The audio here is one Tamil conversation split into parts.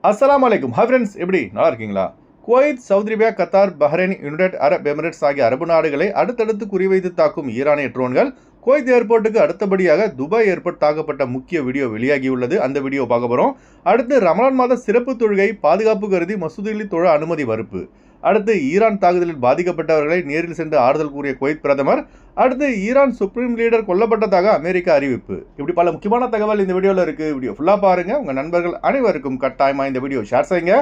அஸ்ஸலாமு அலைக்கும். ஹாய் ஃப்ரெண்ட்ஸ், எப்படி நல்லா இருக்கீங்களா? Kuwait, Saudi Arabia, Qatar, Bahrain, United Arab Emirates ஆகிய அரபு நாடுகளை அடுத்தடுத்து குறிவைத்து தாக்கும் ஈரானிய ட்ரோன்கள் குவைத் ஏர்போர்ட்டுக்கு அடுத்தபடியாக துபாய் ஏர்போர்ட் தாக்கப்பட்ட முக்கிய வீடியோ வெளியாகியுள்ளது. அந்த வீடியோ பார்க்க போகிறோம். அடுத்து ரமலான் மாத சிறப்பு தொழுகை பாதுகாப்பு கருதி மசூதிகளில் தொழ அனுமதி மறுப்பு. அடுத்து ஈரான் தாக்குதலில் பாதிக்கப்பட்டவர்களை நேரில் சென்று ஆறுதல் கூறிய குவைத் பிரதமர். அடுத்து ஈரான் சுப்ரீம் லீடர் கொல்லப்பட்டதாக அமெரிக்கா அறிவிப்பு. இப்படி பல முக்கியமான தகவல் இந்த வீடியோவில் இருக்குது. வீடியோ ஃபுல்லாக பாருங்கள். உங்கள் நண்பர்கள் அனைவருக்கும் கட்டாயமாக இந்த வீடியோ ஷேர் செய்யுங்க.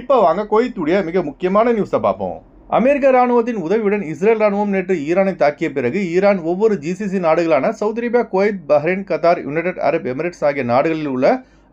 இப்போ வாங்க குவைத்துடைய மிக முக்கியமான நியூஸை பார்ப்போம். அமெரிக்க ராணுவத்தின் உதவியுடன் இஸ்ரேல் ராணுவம் நேற்று ஈரானை தாக்கிய பிறகு ஈரான் ஒவ்வொரு ஜிசிசி நாடுகளான Saudi Arabia, Kuwait, Bahrain, Qatar, United Arab Emirates ஆகிய நாடுகளில் உள்ள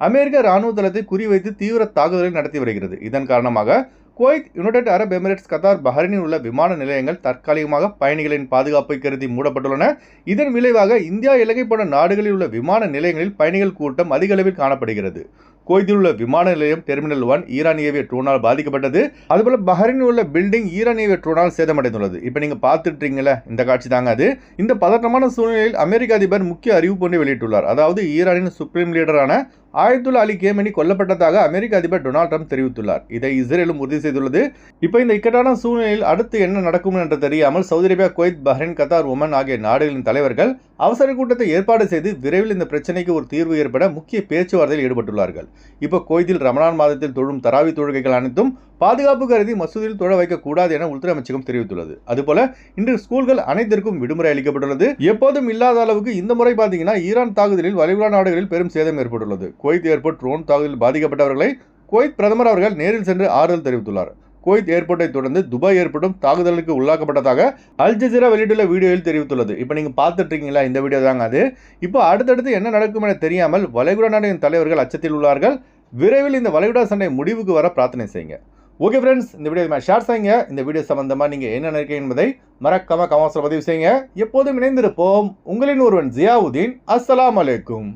அமெரிக்க ராணுவ தளத்தை குறிவைத்து தீவிர தாக்குதலை நடத்தி வருகிறது. இதன் காரணமாக Kuwait, United Arab Emirates, Qatar, பஹ்ரைனில் உள்ள விமான நிலையங்கள் தற்காலிகமாக பயணிகளின் பாதுகாப்பை கருதி மூடப்பட்டுள்ளன. இதன் விளைவாக இந்தியா, இலங்கை போன்ற நாடுகளில் உள்ள விமான நிலையங்களில் பயணிகள் கூட்டம் அதிக அளவில் காணப்படுகிறது. குவைத்தில் உள்ள விமான நிலையம் டெர்மினல் 1 ஈரான் ஏவிய ட்ரோனால் பாதிக்கப்பட்டது. அதுபோல பஹ்ரைனில் உள்ள பில்டிங் ஈரான் ஏவிய ட்ரோனால் சேதமடைந்துள்ளது. இப்போ நீங்க பார்த்துட்டீங்களா, இந்த காட்சி தாங்க அது. இந்த பதற்றமான சூழ்நிலையில் அமெரிக்க அதிபர் முக்கிய அறிவிப்பு ஒன்றை வெளியிட்டுள்ளார். அதாவது ஈரானின் சுப்ரீம் லீடரான ஆயத்துல்லா அலி கேமனி கொல்லப்பட்டதாக அமெரிக்க அதிபர் டொனால்ட் ட்ரம்ப் தெரிவித்துள்ளார். இதை இஸ்ரேலும் உறுதி செய்துள்ளது. இப்போ இந்த இக்கட்டான சூழ்நிலையில் அடுத்து என்ன நடக்கும் என்று தெரியாமல் Saudi Arabia, Kuwait, Bahrain, Qatar, Oman ஆகிய நாடுகளின் தலைவர்கள் அவசர கூட்டத்தை ஏற்பாடு செய்து விரைவில் இந்த பிரச்சனைக்கு ஒரு தீர்வு ஏற்பட முக்கிய பேச்சுவார்த்தையில் ஈடுபட்டுள்ளார்கள். இப்போ குவைத்தில் ரமலான் மாதத்தில் தொழும் தராவி தொழுகைகள் அனைத்தும் பாதுகாப்பு கருதி மசூதியில் தொழ வைக்கக்கூடாது என உள்துறை அமைச்சகம் தெரிவித்துள்ளது. அதுபோல இன்று ஸ்கூல்கள் அனைத்திற்கும் விடுமுறை அளிக்கப்பட்டுள்ளது. எப்போதும் இல்லாத அளவுக்கு இந்த முறை பார்த்தீங்கன்னா ஈரான் தாக்குதலில் வளைகுடா நாடுகளில் பெரும் சேதம் ஏற்பட்டுள்ளது. குவைத் ஏர்போர்ட் ட்ரோன் தாக்குதலில் பாதிக்கப்பட்டவர்களை குவைத் பிரதமர் அவர்கள் நேரில் சென்று ஆறுதல் தெரிவித்துள்ளார். குவைத் ஏர்போர்ட்டை தொடர்ந்து துபாய் ஏர்போர்ட்டும் தாக்குதலுக்கு உள்ளாக்கப்பட்டதாக அல் ஜசீரா வெளியிட்டுள்ள வீடியோவில் தெரிவித்துள்ளது. இப்போ நீங்கள் பார்த்துட்டு இருக்கீங்களா, இந்த வீடியோ தாங்க அது. இப்போ அடுத்தடுத்து என்ன நடக்கும் என தெரியாமல் வளைகுடா நாடுகளின் தலைவர்கள் அச்சத்தில் உள்ளார்கள். விரைவில் இந்த வளைகுடா சண்டை முடிவுக்கு வர பிரார்த்தனை செய்யுங்க. ஓகே ஃப்ரெண்ட்ஸ், இந்த வீடியோ ஷேர் செய்யுங்க. இந்த வீடியோ சம்பந்தமாக நீங்கள் என்ன நினைக்கிறீங்க என்பதை மறக்காம கமெண்ட்ஸ்ல பதிவு செய்யுங்க. எப்போதும் இணைந்திருப்போம். உங்களின் ஒருவன் ஜியாவுதீன். அஸ்ஸலாமு அலைக்கும்.